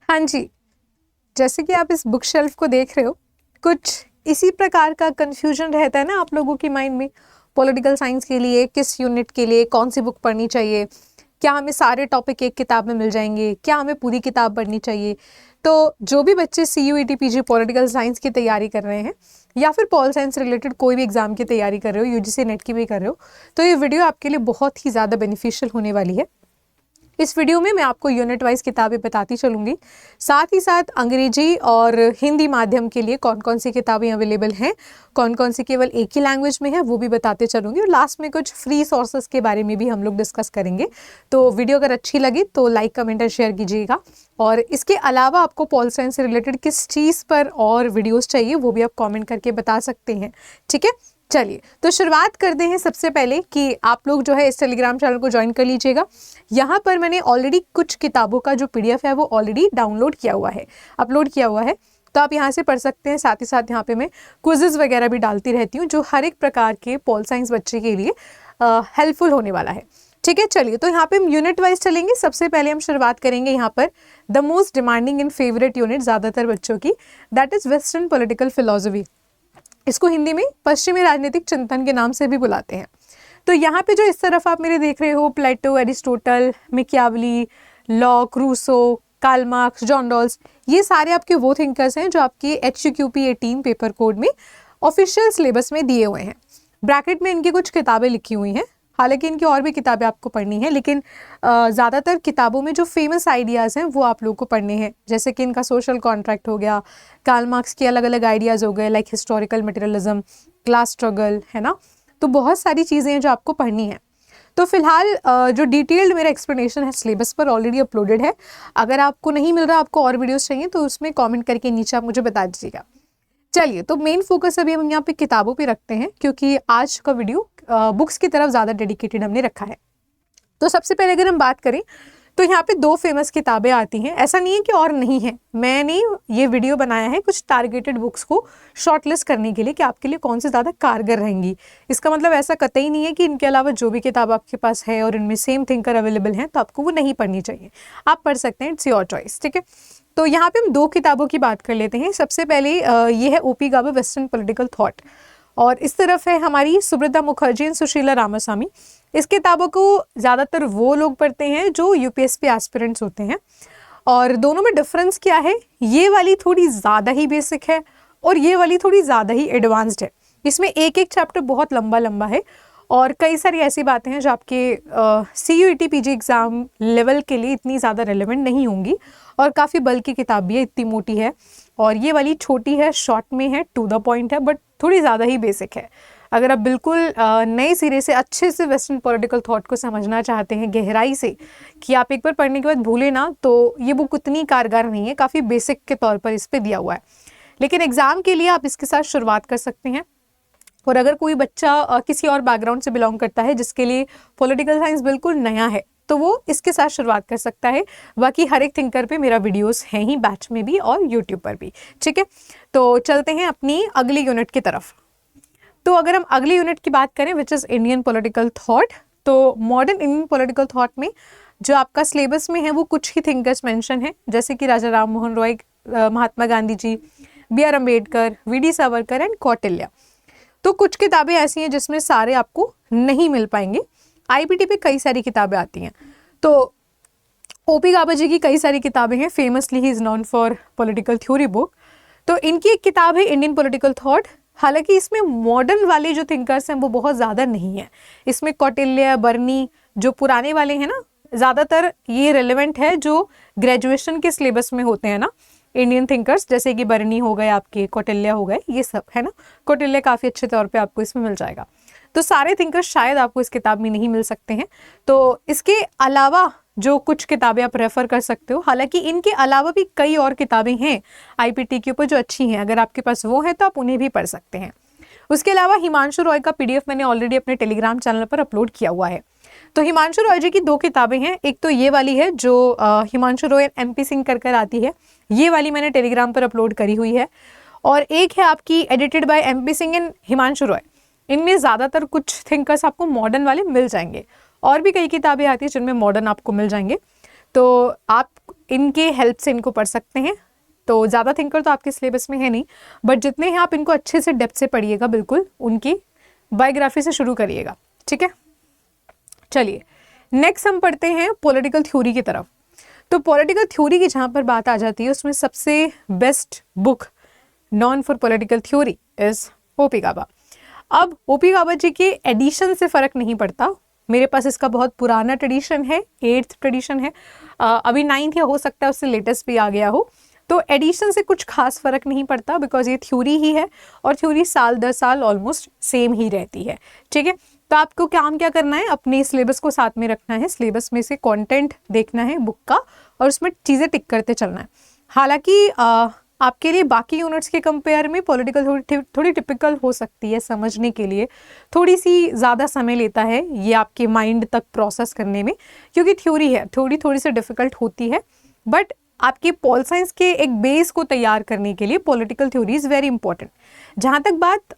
हाँ जी, जैसे कि आप इस बुक शेल्फ को देख रहे हो, कुछ इसी प्रकार का कन्फ्यूजन रहता है ना आप लोगों की माइंड में। पॉलिटिकल साइंस के लिए किस यूनिट के लिए कौन सी बुक पढ़नी चाहिए, क्या हमें सारे टॉपिक एक किताब में मिल जाएंगे, क्या हमें पूरी किताब पढ़नी चाहिए। तो जो भी बच्चे CUET PG पॉलिटिकल साइंस की तैयारी कर रहे हैं या फिर पॉल साइंस रिलेटेड कोई भी एग्जाम की तैयारी कर रहे हो, UGC नेट की भी कर रहे हो, तो ये वीडियो आपके लिए बहुत ही ज़्यादा बेनिफिशियल होने वाली है। इस वीडियो में मैं आपको यूनिट वाइज किताबें बताती चलूँगी, साथ ही साथ अंग्रेजी और हिंदी माध्यम के लिए कौन कौन सी किताबें अवेलेबल हैं, कौन कौन सी केवल एक ही लैंग्वेज में है वो भी बताते चलूँगी, और लास्ट में कुछ फ्री सोर्सेज के बारे में भी हम लोग डिस्कस करेंगे। तो वीडियो अगर अच्छी लगी तो लाइक कमेंट और शेयर कीजिएगा, और इसके अलावा आपको पॉल साइंस से रिलेटेड किस चीज़ पर और वीडियोज़ चाहिए वो भी आप कॉमेंट करके बता सकते हैं। ठीक है, चलिए तो शुरुआत करते हैं। सबसे पहले कि आप लोग जो है इस टेलीग्राम चैनल को ज्वाइन कर लीजिएगा। यहाँ पर मैंने ऑलरेडी कुछ किताबों का जो PDF है वो ऑलरेडी डाउनलोड किया हुआ है, अपलोड किया हुआ है, तो आप यहाँ से पढ़ सकते हैं। साथ ही साथ यहाँ पे मैं क्विज़ेस वगैरह भी डालती रहती हूँ जो हर एक प्रकार के पॉल साइंस बच्चे के लिए हेल्पफुल होने वाला है। ठीक है, चलिए तो यहाँ पे हम यूनिट वाइज चलेंगे। सबसे पहले हम शुरुआत करेंगे यहाँ पर the most demanding and favourite unit ज़्यादातर बच्चों की, that is western political philosophy. इसको हिंदी में पश्चिमी राजनीतिक चिंतन के नाम से भी बुलाते हैं। तो यहाँ पे जो इस तरफ आप मेरे देख रहे हो, Plato, Aristotle, Machiavelli, Locke, Rousseau, Karl Marx, John Rawls, ये सारे आपके वो थिंकर्स हैं जो आपके HQP 18 पेपर कोड में ऑफिशियल सिलेबस में दिए हुए हैं। ब्रैकेट में इनकी कुछ किताबें लिखी हुई हैं, हालांकि इनकी और भी किताबें आपको पढ़नी है, लेकिन ज़्यादातर किताबों में जो फेमस आइडियाज़ हैं वो आप लोगों को पढ़ने हैं। जैसे कि इनका सोशल कॉन्ट्रैक्ट हो गया, कार्ल मार्क्स के अलग अलग आइडियाज़ हो गए, like historical materialism, class struggle, है ना। तो बहुत सारी चीज़ें हैं जो आपको पढ़नी है। तो फिलहाल जो डिटेल्ड मेरा एक्सप्लेनेशन है सिलेबस पर ऑलरेडी अपलोडेड है। अगर आपको नहीं मिल रहा, आपको और वीडियोस चाहिए, तो उसमें कमेंट करके नीचे आप मुझे बता दीजिएगा। चलिए तो मेन फोकस अभी हम यहाँ पे किताबों पे रखते हैं, क्योंकि आज का वीडियो बुक्स की तरफ ज़्यादा डेडिकेटेड हमने रखा है। तो सबसे पहले अगर हम बात करें तो यहाँ पे 2 फेमस किताबें आती हैं, ऐसा नहीं है कि और नहीं है। मैंने ये वीडियो बनाया है कुछ टारगेटेड बुक्स को शॉर्टलिस्ट करने के लिए कि आपके लिए कौन सी ज़्यादा कारगर रहेंगी। इसका मतलब ऐसा कतई नहीं है कि इनके अलावा जो भी किताब आपके पास है और इनमें सेम थिंकर अवेलेबल हैं तो आपको वो नहीं पढ़नी चाहिए, आप पढ़ सकते हैं, इट्स योर चॉइस। ठीक है, तो यहाँ पे हम 2 किताबों की बात कर लेते हैं। सबसे पहले ये है OP गाबा वेस्टर्न पॉलिटिकल थॉट, और इस तरफ है हमारी सुब्रता मुखर्जी एंड सुशीला रामास्वामी। इस किताबों को ज़्यादातर वो लोग पढ़ते हैं जो UPSC एस्पिरेंट्स होते हैं, और दोनों में डिफरेंस क्या है, ये वाली थोड़ी ज़्यादा ही बेसिक है और ये वाली थोड़ी ज़्यादा ही एडवांस्ड है। इसमें एक एक चैप्टर बहुत लंबा लंबा है और कई सारी ऐसी बातें हैं जो आपके CUET PG एग्ज़ाम लेवल के लिए इतनी ज़्यादा रेलेवेंट नहीं होंगी, और काफ़ी बल्कि किताब भी है, इतनी मोटी है। और ये वाली छोटी है, शॉर्ट में है, टू द पॉइंट है, बट थोड़ी ज़्यादा ही बेसिक है। अगर आप बिल्कुल नए सिरे से अच्छे से वेस्टर्न पॉलिटिकल थॉट को समझना चाहते हैं गहराई से, कि आप एक बार पढ़ने के बाद भूले ना, तो ये बुक उतनी कारगर नहीं है, काफ़ी बेसिक के तौर पर इस पर दिया हुआ है। लेकिन एग्ज़ाम के लिए आप इसके साथ शुरुआत कर सकते हैं। और अगर कोई बच्चा किसी और बैकग्राउंड से बिलोंग करता है जिसके लिए पॉलिटिकल साइंस बिल्कुल नया है, तो वो इसके साथ शुरुआत कर सकता है। बाकी हर एक थिंकर पे मेरा वीडियोस हैं ही, बैच में भी और यूट्यूब पर भी। ठीक है, तो चलते हैं अपनी अगली यूनिट की तरफ। तो अगर हम अगली यूनिट की बात करें, which is Indian political thought, तो मॉडर्न इंडियन पॉलिटिकल थॉट में जो आपका सिलेबस में है वो कुछ ही थिंकर्स मेंशन है, जैसे कि राजा Ram Mohan Roy, Mahatma Gandhi ji, BR Ambedkar, VD Savarkar and Kautilya. तो कुछ किताबें ऐसी हैं जिसमें सारे आपको नहीं मिल पाएंगे। IBT पे कई सारी किताबें आती हैं। तो OP गाबा जी की कई सारी किताबें हैं, famously he is known for political theory book. तो इनकी एक किताब है इंडियन पॉलिटिकल थॉट। हालांकि इसमें मॉडर्न वाले जो थिंकर्स हैं वो बहुत ज़्यादा नहीं है। इसमें कौटिल्य, बर्नी, जो पुराने वाले हैं ना, ज़्यादातर ये रेलेवेंट है जो ग्रेजुएशन के सिलेबस में होते हैं ना, इंडियन थिंकर्स, जैसे कि बर्नी हो गए, आपके कौटिल्य हो गए, ये सब है ना। कौटिल्य काफ़ी अच्छे तौर पे आपको इसमें मिल जाएगा। तो सारे थिंकर्स शायद आपको इस किताब में नहीं मिल सकते हैं। तो इसके अलावा जो कुछ किताबें आप रेफ़र कर सकते हो, हालांकि इनके अलावा भी कई और किताबें हैं IPT के ऊपर जो अच्छी हैं, अगर आपके पास वो है तो आप उन्हें भी पढ़ सकते हैं। उसके अलावा हिमांशु रॉय का PDF मैंने ऑलरेडी अपने टेलीग्राम चैनल पर अपलोड किया हुआ है। तो हिमांशु रॉय जी की 2 किताबें हैं, एक तो ये वाली है जो हिमांशु रॉय MP सिंह कर आती है, ये वाली मैंने टेलीग्राम पर अपलोड करी हुई है, और एक है आपकी edited by MP Singh and Himanshu Roy. इनमें ज़्यादातर कुछ थिंकर्स आपको मॉडर्न वाले मिल जाएंगे, और भी कई किताबें आती हैं जिनमें मॉडर्न आपको मिल जाएंगे। तो आप इनके हेल्प से इनको पढ़ सकते हैं। तो ज़्यादा थिंकर तो आपके सिलेबस में है नहीं, बट जितने हैं आप इनको अच्छे से डेप्थ से पढ़िएगा, बिल्कुल उनकी बायोग्राफी से शुरू करिएगा, ठीक है। चलिए नेक्स्ट हम पढ़ते हैं पॉलिटिकल थ्योरी की तरफ। तो पॉलिटिकल थ्योरी की जहाँ पर बात आ जाती है, उसमें सबसे best book known for political theory is OP Gaba. अब ओपी गाबा जी के एडिशन से फ़र्क नहीं पड़ता, मेरे पास इसका बहुत पुराना ट्रेडिशन है, 8th ट्रेडिशन है, अभी 9th या हो सकता है उससे लेटेस्ट भी आ गया हो। तो एडिशन से कुछ खास फ़र्क नहीं पड़ता, बिकॉज ये थ्योरी ही है और थ्योरी साल दर साल ऑलमोस्ट सेम ही रहती है, ठीक है। तो आपको काम क्या करना है, अपने सिलेबस को साथ में रखना है, सिलेबस में से कंटेंट देखना है बुक का और उसमें चीज़ें टिक करते चलना है। हालांकि आपके लिए बाकी यूनिट्स के कंपेयर में पॉलिटिकल थोड़ी टिपिकल हो सकती है समझने के लिए, थोड़ी सी ज़्यादा समय लेता है ये आपके माइंड तक प्रोसेस करने में, क्योंकि थ्योरी है, थोड़ी सी डिफ़िकल्ट होती है। बट आपके पॉल साइंस के एक बेस को तैयार करने के लिए political theory is very important. जहाँ तक बात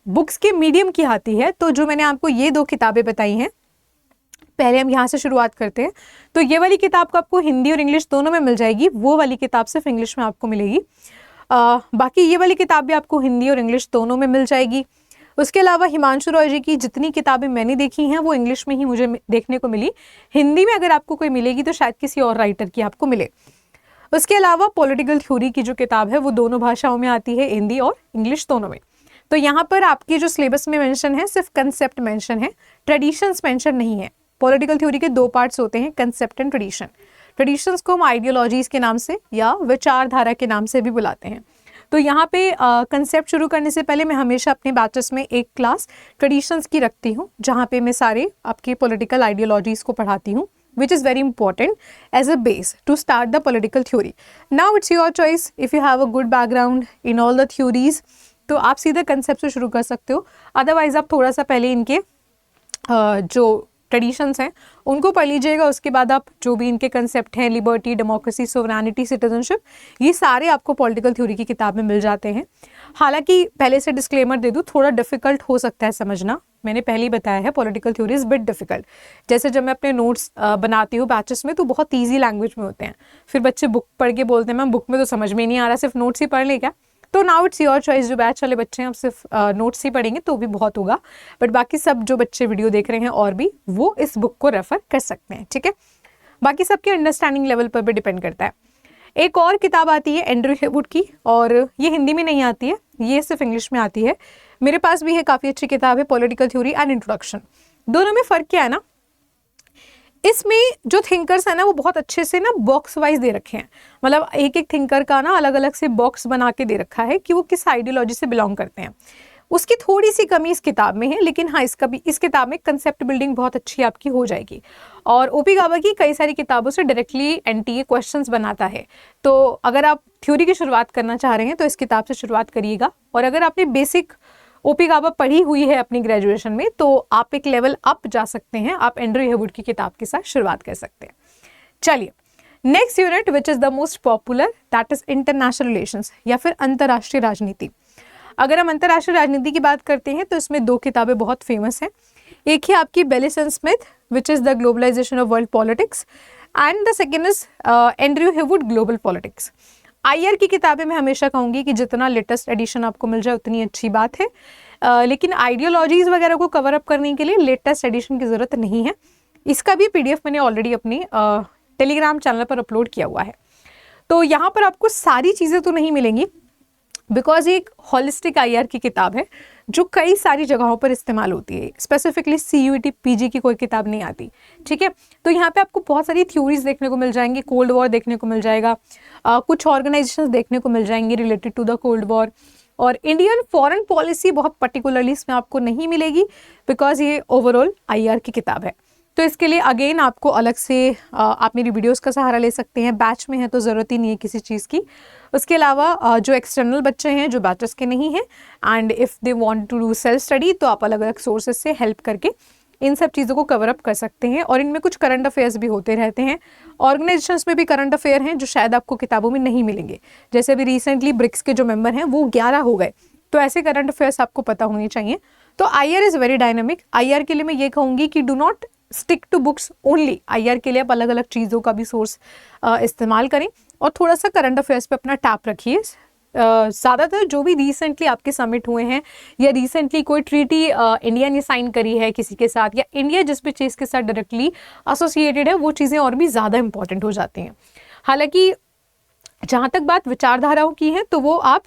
बुक्स के मीडियम की आती है, तो जो मैंने आपको ये 2 किताबें बताई हैं, पहले हम यहाँ से शुरुआत करते हैं। तो ये वाली किताब को आपको हिंदी और इंग्लिश दोनों में मिल जाएगी, वो वाली किताब सिर्फ इंग्लिश में आपको मिलेगी। बाकी ये वाली किताब भी आपको हिंदी और इंग्लिश दोनों में मिल जाएगी। उसके अलावा हिमांशु रॉय जी की जितनी किताबें मैंने देखी हैं वो इंग्लिश में ही मुझे देखने को मिली, हिंदी में अगर आपको कोई मिलेगी तो शायद किसी और राइटर की आपको मिले। उसके अलावा पॉलिटिकल थ्योरी की जो किताब है वो दोनों भाषाओं में आती है, हिंदी और इंग्लिश दोनों में। तो यहाँ पर आपके जो सिलेबस में मेंशन है सिर्फ कंसेप्ट मेंशन है, ट्रेडिशंस मेंशन नहीं है। पॉलिटिकल थ्योरी के 2 पार्ट्स होते हैं, कंसेप्ट एंड ट्रेडिशन। ट्रेडिशंस को हम आइडियोलॉजीज के नाम से या विचारधारा के नाम से भी बुलाते हैं। तो यहाँ पे कंसेप्ट शुरू करने से पहले मैं हमेशा अपने बैचेस में एक क्लास ट्रेडिशंस की रखती हूँ, जहाँ पे मैं सारे आपके पॉलिटिकल आइडियोलॉजीज को पढ़ाती हूँ, which is very important as a base to start the political theory. Now it's your choice if you have a good background in all the theories, तो आप सीधे कंसेप्ट से शुरू कर सकते हो। अदरवाइज आप थोड़ा सा पहले इनके जो ट्रेडिशंस हैं उनको पढ़ लीजिएगा, उसके बाद आप जो भी इनके कंसेप्ट हैं, लिबर्टी, डेमोक्रेसी, सोवरेनिटी, सिटीजनशिप, ये सारे आपको पॉलिटिकल थ्योरी की किताब में मिल जाते हैं। हालांकि पहले से डिस्क्लेमर दे दूँ, थोड़ा डिफिकल्ट हो सकता है समझना, मैंने पहले ही बताया है political theory is bit difficult. जैसे जब मैं अपने नोट्स बनाती हूँ बैचेस में तो बहुत ईजी लैंग्वेज में होते हैं, फिर बच्चे बुक पढ़ के बोलते हैं मैम बुक में तो समझ में नहीं आ रहा, सिर्फ नोट्स ही पढ़ ले क्या। तो नाउ इट्स योर चॉइस, जो बैच वाले बच्चे हैं आप सिर्फ नोट्स ही पढ़ेंगे तो भी बहुत होगा, बट बाकी सब जो बच्चे वीडियो देख रहे हैं और भी, वो इस बुक को रेफर कर सकते हैं, ठीक है। बाकी सबके अंडरस्टैंडिंग लेवल पर भी डिपेंड करता है। एक और किताब आती है एंड्रयू हेवुड की, और ये हिंदी में नहीं आती है, ये सिर्फ इंग्लिश में आती है। मेरे पास भी है, काफ़ी अच्छी किताब है, पॉलिटिकल थ्योरी एंड इंट्रोडक्शन। दोनों में फ़र्क क्या है ना, इसमें जो थिंकर्स है ना वो बहुत अच्छे से ना बॉक्स वाइज दे रखे हैं, मतलब एक एक थिंकर का ना अलग अलग से बॉक्स बना के दे रखा है कि वो किस आइडियोलॉजी से बिलोंग करते हैं। उसकी थोड़ी सी कमी इस किताब में है, लेकिन हाँ इस किताब में कंसेप्ट बिल्डिंग बहुत अच्छी आपकी हो जाएगी। और ओपी गाबा की कई सारी किताबों से डायरेक्टली एनटीए क्वेश्चंस बनाता है, तो अगर आप थ्योरी की शुरुआत करना चाह रहे हैं तो इस किताब से शुरुआत करिएगा। और अगर आपने बेसिक ओपी गाबा पढ़ी हुई है अपनी ग्रेजुएशन में तो आप एक लेवल अप जा सकते हैं, आप एंड्रयू हेवुड की किताब के साथ शुरुआत कर सकते हैं। चलिए next unit which is the most popular, that is international relations या फिर अंतर्राष्ट्रीय राजनीति। अगर हम अंतर्राष्ट्रीय राजनीति की बात करते हैं तो इसमें 2 किताबें बहुत फेमस हैं। एक है आपकी Baylis and Smith which is the globalization of world politics, and the second is Andrew Heywood global politics. IR की किताबें मैं हमेशा कहूँगी कि जितना लेटेस्ट एडिशन आपको मिल जाए उतनी अच्छी बात है, लेकिन आइडियोलॉजीज़ वगैरह को कवर अप करने के लिए लेटेस्ट एडिशन की ज़रूरत नहीं है। इसका भी पीडीएफ मैंने ऑलरेडी अपनी टेलीग्राम चैनल पर अपलोड किया हुआ है। तो यहाँ पर आपको सारी चीज़ें तो नहीं मिलेंगी, बिकॉज ये एक होलिस्टिक आईआर की किताब है जो कई सारी जगहों पर इस्तेमाल होती है, स्पेसिफिकली सीयूईटी पीजी की कोई किताब नहीं आती, ठीक है। तो यहाँ पे आपको बहुत सारी थ्योरीज देखने को मिल जाएंगी, कोल्ड वॉर देखने को मिल जाएगा, कुछ ऑर्गेनाइजेशंस देखने को मिल जाएंगी related to the cold war, और इंडियन फॉरेन पॉलिसी बहुत पर्टिकुलरली इसमें आपको नहीं मिलेगी बिकॉज ये ओवरऑल आईआर की किताब है। तो इसके लिए अगेन आपको अलग से आप मेरी वीडियोस का सहारा ले सकते हैं, बैच में है तो ज़रूरत ही नहीं है किसी चीज़ की। उसके अलावा जो एक्सटर्नल बच्चे हैं जो बैचेस के नहीं हैं and if they want to do self study तो आप अलग अलग सोर्सेज से हेल्प करके इन सब चीज़ों को कवर अप कर सकते हैं। और इनमें कुछ करंट अफेयर्स भी होते रहते हैं, ऑर्गेनाइजेशंस में भी करंट अफेयर हैं जो शायद आपको किताबों में नहीं मिलेंगे। जैसे अभी रिसेंटली ब्रिक्स के जो मेंबर हैं वो 11 हो गए, तो ऐसे करंट अफेयर्स आपको पता होने चाहिए। तो IR is very dynamic. IR के लिए मैं ये कहूँगी कि do not stick to books only. IR के लिए आप अलग अलग चीज़ों का भी सोर्स इस्तेमाल करें और थोड़ा सा करंट अफेयर्स पे अपना टैप रखिए। ज़्यादातर जो भी रिसेंटली आपके समिट हुए हैं या रिसेंटली कोई ट्रीटी इंडिया ने साइन करी है किसी के साथ, या इंडिया जिस भी चीज़ के साथ डायरेक्टली एसोसिएटेड है, वो चीज़ें और भी ज़्यादा इंपॉर्टेंट हो जाती हैं। हालांकि जहाँ तक बात विचारधाराओं की है तो वो आप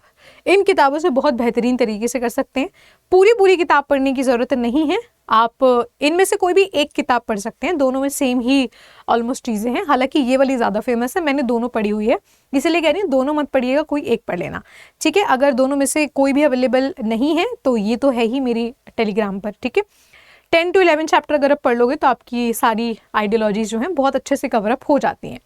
इन किताबों से बहुत बेहतरीन तरीके से कर सकते हैं। पूरी किताब पढ़ने की ज़रूरत नहीं है, आप इनमें से कोई भी एक किताब पढ़ सकते हैं, दोनों में सेम ही ऑलमोस्ट चीज़ें हैं। हालांकि ये वाली ज़्यादा फेमस है, मैंने दोनों पढ़ी हुई है, इसलिए कह रही हूँ दोनों मत पढ़िएगा, कोई एक पढ़ लेना, ठीक है। अगर दोनों में से कोई भी अवेलेबल नहीं है तो ये तो है ही मेरी टेलीग्राम पर, ठीक है। 10 to 11 चैप्टर अगर आप पढ़ लोगे तो आपकी सारी आइडियोलॉजीज जो हैं बहुत अच्छे से कवरअप हो जाती हैं।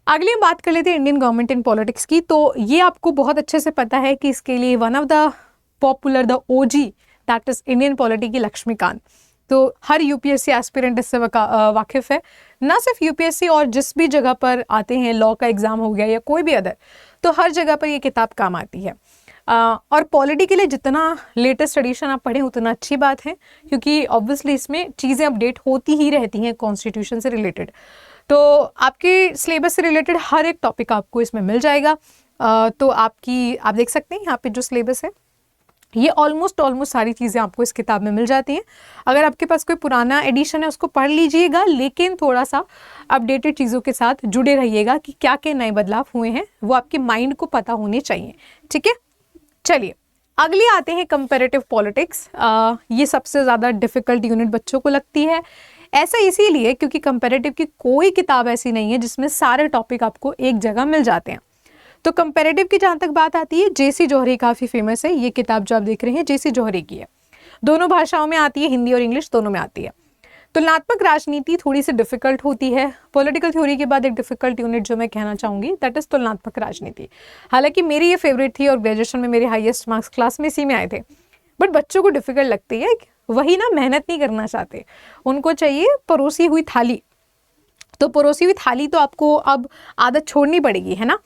अगली हम बात कर लेते हैं इंडियन गवर्नमेंट इन पॉलिटिक्स की। तो ये आपको बहुत अच्छे से पता है कि इसके लिए one of the popular the OG that is Indian polity की लक्ष्मीकांत। तो हर यूपीएससी एस्पिरेंट इससे वाकिफ है, ना सिर्फ यूपीएससी और जिस भी जगह पर आते हैं, लॉ का एग्जाम हो गया या कोई भी अदर, तो हर जगह पर ये किताब काम आती है। और पॉलिटी के लिए जितना लेटेस्ट एडिशन आप पढ़ें उतना अच्छी बात है, क्योंकि ऑब्वियसली इसमें चीज़ें अपडेट होती ही रहती हैं कॉन्स्टिट्यूशन से रिलेटेड। तो आपके सिलेबस से रिलेटेड हर एक टॉपिक आपको इसमें मिल जाएगा। तो आप देख सकते हैं यहाँ पे जो सिलेबस है ये ऑलमोस्ट सारी चीज़ें आपको इस किताब में मिल जाती हैं। अगर आपके पास कोई पुराना एडिशन है उसको पढ़ लीजिएगा, लेकिन थोड़ा सा अपडेटेड चीज़ों के साथ जुड़े रहिएगा कि क्या क्या नए बदलाव हुए हैं, वो आपके माइंड को पता होने चाहिए, ठीक है। चलिए अगली आते हैं कंपैरेटिव पॉलिटिक्स। ये सबसे ज़्यादा डिफिकल्ट यूनिट बच्चों को लगती है। ऐसा इसीलिए क्योंकि कंपैरेटिव की कोई किताब ऐसी नहीं है जिसमें सारे टॉपिक आपको एक जगह मिल जाते हैं। तो कंपैरेटिव की जहाँ तक बात आती है, जेसी जौहरी काफ़ी फेमस है। ये किताब जो आप देख रहे हैं जेसी जौहरी की है, दोनों भाषाओं में आती है, हिंदी और इंग्लिश दोनों में आती है। तुलनात्मक राजनीति थोड़ी सी डिफिकल्ट होती है। पॉलिटिकल थ्योरी के बाद एक डिफिकल्ट यूनिट जो मैं कहना चाहूँगी दैट इज तुलनात्मक राजनीति। हालांकि मेरी ये फेवरेट थी और ग्रेजुएशन में मेरे हाईएस्ट मार्क्स क्लास में इसी में आए थे, बट बच्चों को डिफिकल्ट लगती है, वही ना, मेहनत नहीं करना चाहते, उनको चाहिए परोसी हुई थाली। तो परोसी हुई थाली तो आपको अब आदत छोड़नी पड़ेगी, है ना।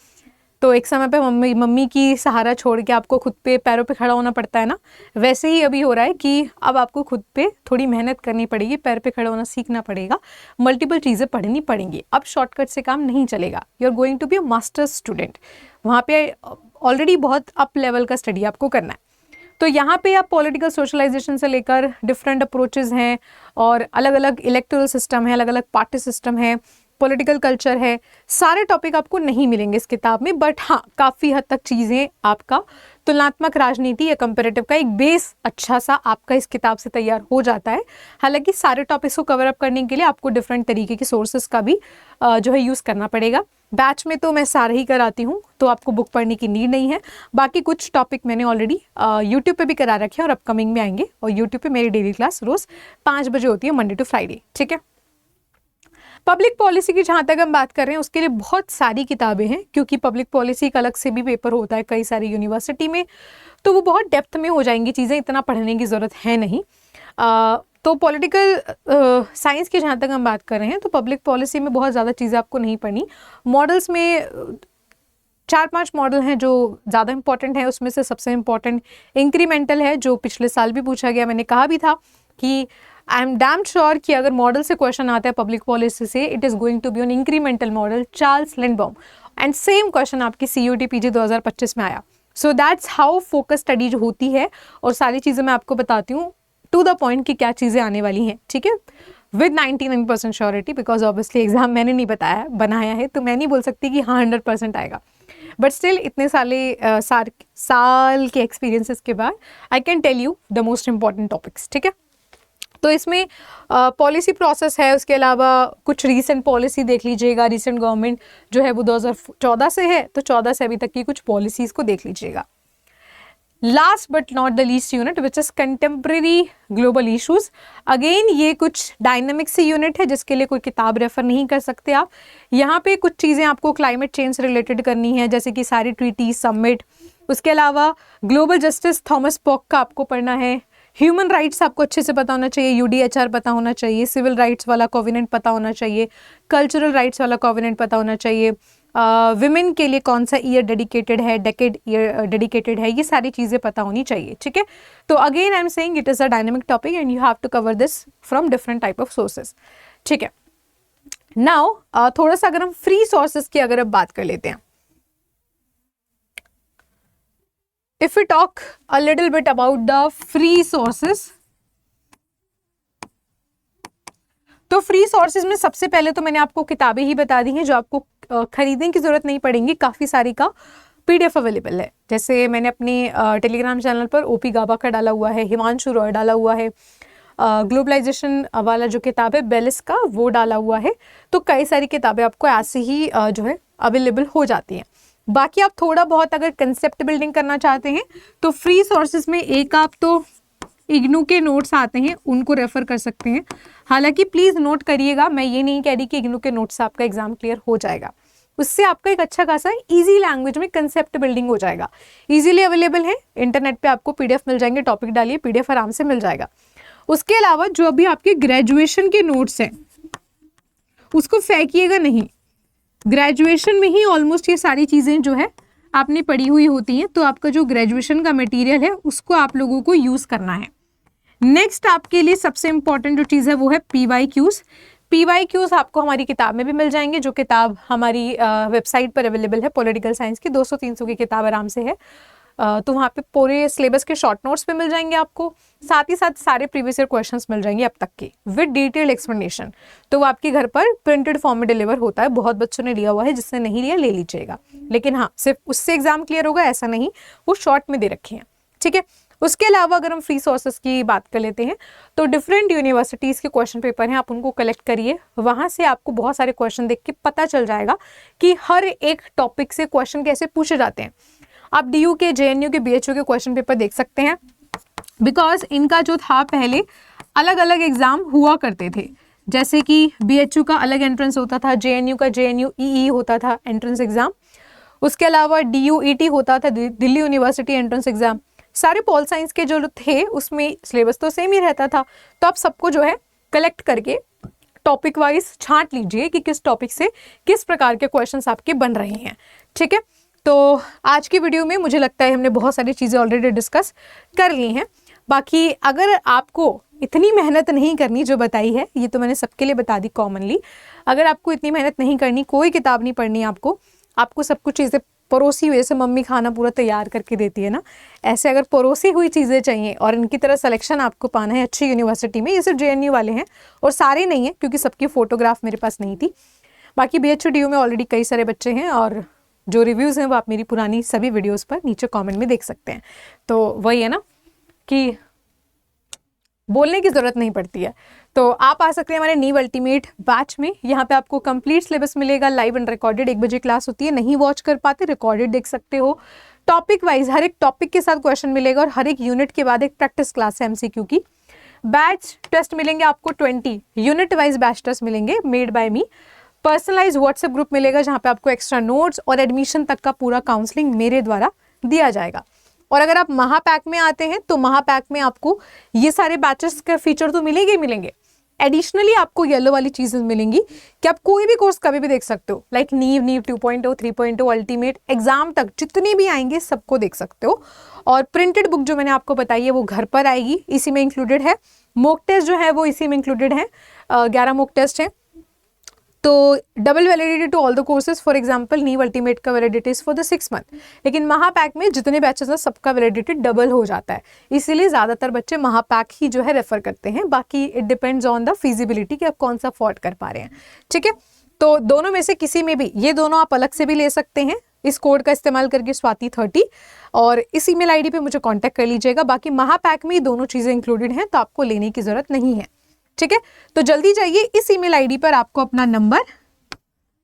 तो एक समय पे मम्मी की सहारा छोड़ के आपको खुद पे पैरों पे खड़ा होना पड़ता है ना, वैसे ही अभी हो रहा है कि अब आपको खुद पे थोड़ी मेहनत करनी पड़ेगी, पैर पे खड़ा होना सीखना पड़ेगा, मल्टीपल चीज़ें पढ़नी पड़ेंगी। अब शॉर्टकट से काम नहीं चलेगा। You are going to be a master student, वहाँ पे ऑलरेडी बहुत अप लेवल का स्टडी आपको करना है। तो यहाँ पे आप पॉलिटिकल सोशलाइजेशन से लेकर डिफरेंट अप्रोचेज हैं और अलग अलग इलेक्टोरल सिस्टम है, अलग अलग पार्टी सिस्टम है, पॉलिटिकल कल्चर है, सारे टॉपिक आपको नहीं मिलेंगे इस किताब में, बट हाँ काफ़ी हद तक चीज़ें आपका तुलनात्मक राजनीति या कंपैरेटिव का एक बेस अच्छा सा आपका इस किताब से तैयार हो जाता है। हालांकि सारे टॉपिक्स को कवर अप करने के लिए आपको डिफरेंट तरीके के सोर्सेस का भी जो है यूज़ करना पड़ेगा। बैच में तो मैं सारे ही कराती हूँ, तो आपको बुक पढ़ने की नीड नहीं है। बाकी कुछ टॉपिक मैंने ऑलरेडी यूट्यूब पे भी करा रखे हैं और अपकमिंग में आएंगे। और यूट्यूब पे मेरी डेली क्लास रोज़ 5 बजे होती है, मंडे टू फ्राइडे, ठीक है। पब्लिक पॉलिसी की जहाँ तक हम बात कर रहे हैं उसके लिए बहुत सारी किताबें हैं, क्योंकि पब्लिक पॉलिसी का अलग से भी पेपर होता है कई सारी यूनिवर्सिटी में, तो वो बहुत डेप्थ में हो जाएंगी चीज़ें, इतना पढ़ने की ज़रूरत है नहीं। तो पॉलिटिकल साइंस की जहाँ तक हम बात कर रहे हैं तो पब्लिक पॉलिसी में बहुत ज़्यादा चीज़ें आपको नहीं पढ़नी। मॉडल्स में 4-5 मॉडल हैं जो ज़्यादा इंपॉर्टेंट है। उसमें से सबसे इम्पॉर्टेंट इंक्रीमेंटल है, जो पिछले साल भी पूछा गया। मैंने कहा भी था कि आई एम डैम श्योर कि अगर मॉडल से क्वेश्चन आता है पब्लिक पॉलिसी से, it is going to be on incremental model Charles Lindblom, and same question आपकी CUET PG 2025 में आया। So that's how focus study जो होती है, और सारी चीज़ें मैं आपको बताती हूँ टू द पॉइंट कि क्या चीज़ें आने वाली हैं, ठीक है, with 99% surety, because obviously exam मैंने नहीं बनाया है, तो मैं नहीं बोल सकती कि हाँ 100% आएगा, बट स्टिल इतने साल के एक्सपीरियंसेस के बाद I can tell you the most important topics, ठीक है। तो इसमें पॉलिसी प्रोसेस है, उसके अलावा कुछ रीसेंट पॉलिसी देख लीजिएगा। रीसेंट गवर्नमेंट जो है वो 2014 से है, तो 14 से अभी तक की कुछ पॉलिसीज़ को देख लीजिएगा। Last but not the least unit which is contemporary global issues. Again ये कुछ डायनामिक सी यूनिट है जिसके लिए कोई किताब रेफर नहीं कर सकते आप। यहाँ पे कुछ चीज़ें आपको क्लाइमेट चेंज से रिलेटेड करनी है, जैसे कि सारी ट्रीटी समिट। उसके अलावा ग्लोबल जस्टिस थॉमस पॉक का आपको पढ़ना है। ह्यूमन राइट्स आपको अच्छे से पता होना चाहिए, UDHR पता होना चाहिए, सिविल राइट्स वाला कोवेनेंट पता होना चाहिए, कल्चरल राइट्स वाला कोवेनेंट पता होना चाहिए, विमेन के लिए कौन सा ईयर डेडिकेटेड है, डेकेड ईयर डेडिकेटेड है, ये सारी चीज़ें पता होनी चाहिए, ठीक है। तो again I am saying it is a dynamic topic and you have to cover this from different type of sources, ठीक है। नाउ थोड़ा सा अगर हम फ्री सोर्सेज की अगर अब बात कर लेते हैं, if you talk a little bit about the free sources, तो फ्री सोर्सेज में सबसे पहले तो मैंने आपको किताबें ही बता दी हैं जो आपको खरीदने की जरूरत नहीं पड़ेगी, काफ़ी सारी का पीडीएफ अवेलेबल है। जैसे मैंने अपने टेलीग्राम चैनल पर ओपी गाबा का डाला हुआ है, हिमांशु रॉय डाला हुआ है, ग्लोबलाइजेशन वाला जो किताब है बेलिस का वो डाला हुआ है। तो कई सारी किताबें आपको ऐसे ही जो है अवेलेबल हो जाती हैं। बाकी आप थोड़ा बहुत अगर कंसेप्ट बिल्डिंग करना चाहते हैं तो फ्री सोर्सेज में एक आप तो इग्नू के नोट्स आते हैं, उनको रेफर कर सकते हैं। हालांकि प्लीज़ नोट करिएगा, मैं ये नहीं कह रही कि इग्नू के नोट्स से आपका एग्जाम क्लियर हो जाएगा, उससे आपका एक अच्छा खासा इजी लैंग्वेज में कंसेप्ट बिल्डिंग हो जाएगा। इजीली अवेलेबल है, इंटरनेट पे आपको पीडीएफ मिल जाएंगे, टॉपिक डालिए पीडीएफ आराम से मिल जाएगा। उसके अलावा जो अभी आपके ग्रेजुएशन के नोट्स हैं उसको फेंकिएगा नहीं, ग्रेजुएशन में ही ऑलमोस्ट ये सारी चीज़ें जो है आपने पढ़ी हुई होती हैं, तो आपका जो ग्रेजुएशन का मटेरियल है उसको आप लोगों को यूज़ करना है। नेक्स्ट आपके लिए सबसे इंपॉर्टेंट जो चीज़ है वो है पीवाईक्यूज। पीवाईक्यूज आपको हमारी किताब में भी मिल जाएंगे, जो किताब हमारी वेबसाइट पर अवेलेबल है, पॉलिटिकल साइंस की 200-300 की किताब आराम से है। तो वहाँ पे पूरे सिलेबस के शॉर्ट नोट्स भी मिल जाएंगे आपको, साथ ही साथ सारे प्रीवियस ईयर क्वेश्चंस मिल जाएंगे अब तक के विद डिटेल्ड एक्सप्लेनेशन। तो वो आपके घर पर प्रिंटेड फॉर्म में डिलीवर होता है। बहुत बच्चों ने लिया हुआ है, जिसने नहीं लिया ले लीजिएगा, लेकिन हाँ सिर्फ उससे एग्जाम क्लियर होगा ऐसा नहीं, वो शॉर्ट में दे रखे हैं, ठीक है। उसके अलावा अगर हम फ्री सोर्सेज की बात कर लेते हैं तो डिफरेंट यूनिवर्सिटीज़ के क्वेश्चन पेपर हैं, आप उनको कलेक्ट करिए, वहाँ से आपको बहुत सारे क्वेश्चन देख के पता चल जाएगा कि हर एक टॉपिक से क्वेश्चन कैसे पूछे जाते हैं। आप डीयू के, जेएनयू के, बीएचयू के क्वेश्चन पेपर देख सकते हैं, बिकॉज इनका जो था पहले अलग अलग एग्जाम हुआ करते थे। जैसे कि बीएचयू का अलग एंट्रेंस होता था, जेएनयू का जेएनयू ईई होता था एंट्रेंस एग्जाम, उसके अलावा डीयूईटी होता था, दिल्ली यूनिवर्सिटी एंट्रेंस एग्जाम। सारे पॉल साइंस के जो थे उसमें सिलेबस तो सेम ही रहता था। तो आप सबको जो है कलेक्ट करके टॉपिक वाइज छांट लीजिए कि किस टॉपिक से किस प्रकार के क्वेश्चंस आपके बन रहे हैं, ठीक है। तो आज की वीडियो में मुझे लगता है हमने बहुत सारी चीज़ें ऑलरेडी डिस्कस कर ली हैं। बाकी अगर आपको इतनी मेहनत नहीं करनी जो बताई है, ये तो मैंने सबके लिए बता दी कॉमनली, अगर आपको इतनी मेहनत नहीं करनी, कोई किताब नहीं पढ़नी आपको सब कुछ चीज़ें परोसी हुई, जैसे मम्मी खाना पूरा तैयार करके देती है ना, ऐसे अगर परोसी हुई चीज़ें चाहिए और इनकी तरह सिलेक्शन आपको पाना है अच्छी यूनिवर्सिटी में, ये सिर्फ जेएनयू वाले हैं और सारे नहीं हैं क्योंकि सबकी फ़ोटोग्राफ मेरे पास नहीं थी। बाकी बीएचयू डीयू में ऑलरेडी कई सारे बच्चे हैं और जो रिव्यूज़ हैं वो आप मेरी पुरानी सभी वीडियोज़ पर नीचे कॉमेंट में देख सकते हैं। तो वही है ना कि बोलने की ज़रूरत नहीं पड़ती है। तो आप आ सकते हैं हमारे नीव अल्टीमेट बैच में, यहाँ पे आपको कंप्लीट सिलेबस मिलेगा, लाइव एंड रिकॉर्डेड 1 बजे क्लास होती है, नहीं वॉच कर पाते रिकॉर्डेड देख सकते हो। टॉपिक वाइज हर एक टॉपिक के साथ क्वेश्चन मिलेगा और हर एक यूनिट के बाद एक प्रैक्टिस क्लास है एमसीक्यू की। बैच टेस्ट मिलेंगे आपको 20 यूनिट वाइज बैच टेस्ट मिलेंगे made by me. Personalize WhatsApp group मिलेगा जहाँ पे आपको एक्स्ट्रा नोट्स और एडमिशन तक का पूरा काउंसलिंग मेरे द्वारा दिया जाएगा। और अगर आप महापैक में आते हैं तो महापैक में आपको ये सारे बैचेस का फीचर तो मिलेंगे ही मिलेंगे, एडिशनली आपको येलो वाली चीजें मिलेंगी कि आप कोई भी कोर्स कभी भी देख सकते हो, लाइक नीव 2.0, 3.0, अल्टीमेट एग्जाम तक जितने भी आएंगे सबको देख सकते हो। और प्रिंटेड बुक जो मैंने आपको बताई है वो घर पर आएगी, इसी में इंक्लूडेड है। मॉक टेस्ट जो है वो इसी में इंक्लूडेड है, 11 मॉक टेस्ट है। तो double validity to all the courses, for example Neev ultimate का validity is for the 6 month, लेकिन महापैक में जितने बैचेस हैं सबका वैलिडिटी डबल हो जाता है, इसीलिए ज़्यादातर बच्चे महापैक ही जो है रेफर करते हैं। बाकी it depends on the feasibility कि आप कौन सा अफोर्ड कर पा रहे हैं, ठीक है। तो दोनों में से किसी में भी, ये दोनों आप अलग से भी ले सकते हैं इस कोड का इस्तेमाल करके स्वाति30, और इस ईमेल आईडी पे मुझे कांटेक्ट कर लीजिएगा। बाकी महापैक में दोनों चीज़ें इंक्लूडेड हैं तो आपको लेने की ज़रूरत नहीं है, ठीक है। तो जल्दी जाइए, इस ईमेल आईडी पर आपको अपना नंबर,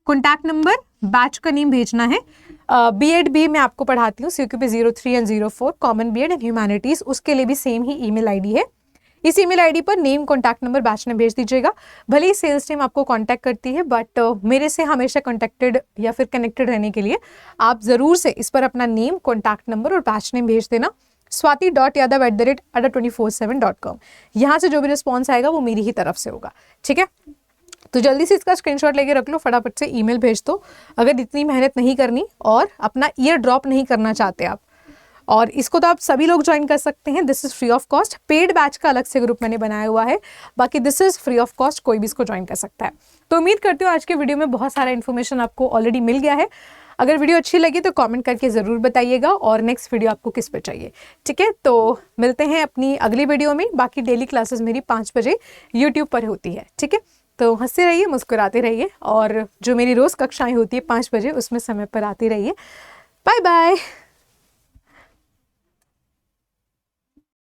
कॉन्टैक्ट नंबर, बैच का नेम भेजना है। बीएड भी मैं आपको पढ़ाती हूँ CQP 03 and 04 common BEd and humanities, उसके लिए भी सेम ही ईमेल आईडी है। इस ईमेल आईडी पर नेम, कॉन्टैक्ट नंबर, बैच ने भेज दीजिएगा। भले ही सेल्स टीम आपको कांटेक्ट करती है, बट मेरे से हमेशा कॉन्टेक्टेड या फिर कनेक्टेड रहने के लिए आप ज़रूर से इस पर अपना नेम, कॉन्टैक्ट नंबर और बैच नेम भेज देना swati.yadav@24/7.com। यहाँ से जो भी रिस्पॉन्स आएगा वो मेरी ही तरफ से होगा, ठीक है। तो जल्दी से इसका स्क्रीनशॉट लेके रख लो, फटाफट से ईमेल भेज दो अगर इतनी मेहनत नहीं करनी और अपना ईयर ड्रॉप नहीं करना चाहते आप। और इसको तो आप सभी लोग ज्वाइन कर सकते हैं, this is free of cost. Paid batch का अलग से ग्रुप मैंने बनाया हुआ है, बाकी this is free of cost, कोई भी इसको ज्वाइन कर सकता है। तो उम्मीद करती हूँ आज के वीडियो में बहुत सारा इन्फॉर्मेशन आपको ऑलरेडी मिल गया है। अगर वीडियो अच्छी लगी तो कमेंट करके ज़रूर बताइएगा और नेक्स्ट वीडियो आपको किस पे चाहिए, ठीक है। तो मिलते हैं अपनी अगली वीडियो में। बाकी डेली क्लासेस मेरी 5 बजे यूट्यूब पर होती है, ठीक है। तो हंसते रहिए, मुस्कुराते रहिए, और जो मेरी रोज़ कक्षाएं होती है 5 बजे उसमें समय पर आती रहिए। Bye bye.